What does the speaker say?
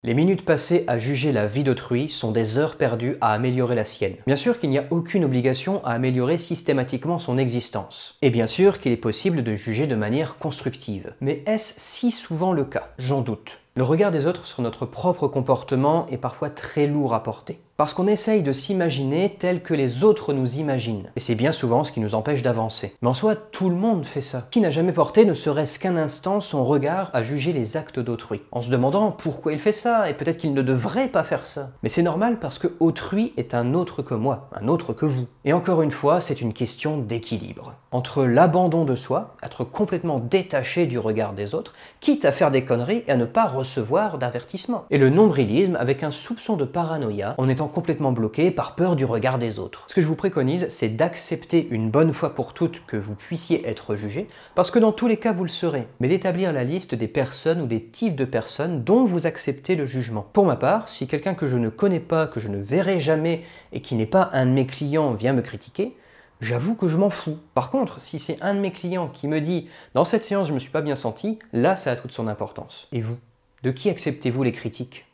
Les minutes passées à juger la vie d'autrui sont des heures perdues à améliorer la sienne. Bien sûr qu'il n'y a aucune obligation à améliorer systématiquement son existence. Et bien sûr qu'il est possible de juger de manière constructive. Mais est-ce si souvent le cas? J'en doute. Le regard des autres sur notre propre comportement est parfois très lourd à porter. Parce qu'on essaye de s'imaginer tel que les autres nous imaginent. Et c'est bien souvent ce qui nous empêche d'avancer. Mais en soi, tout le monde fait ça. Qui n'a jamais porté ne serait-ce qu'un instant son regard à juger les actes d'autrui, en se demandant pourquoi il fait ça, et peut-être qu'il ne devrait pas faire ça. Mais c'est normal parce que autrui est un autre que moi, un autre que vous. Et encore une fois, c'est une question d'équilibre. Entre l'abandon de soi, être complètement détaché du regard des autres, quitte à faire des conneries et à ne pas recevoir d'avertissement. Et le nombrilisme avec un soupçon de paranoïa, en étant complètement bloqué par peur du regard des autres. Ce que je vous préconise, c'est d'accepter une bonne fois pour toutes que vous puissiez être jugé, parce que dans tous les cas vous le serez, mais d'établir la liste des personnes ou des types de personnes dont vous acceptez le jugement. Pour ma part, si quelqu'un que je ne connais pas, que je ne verrai jamais et qui n'est pas un de mes clients vient me critiquer, j'avoue que je m'en fous. Par contre, si c'est un de mes clients qui me dit « dans cette séance je me suis pas bien senti », là ça a toute son importance. Et vous? De qui acceptez-vous les critiques?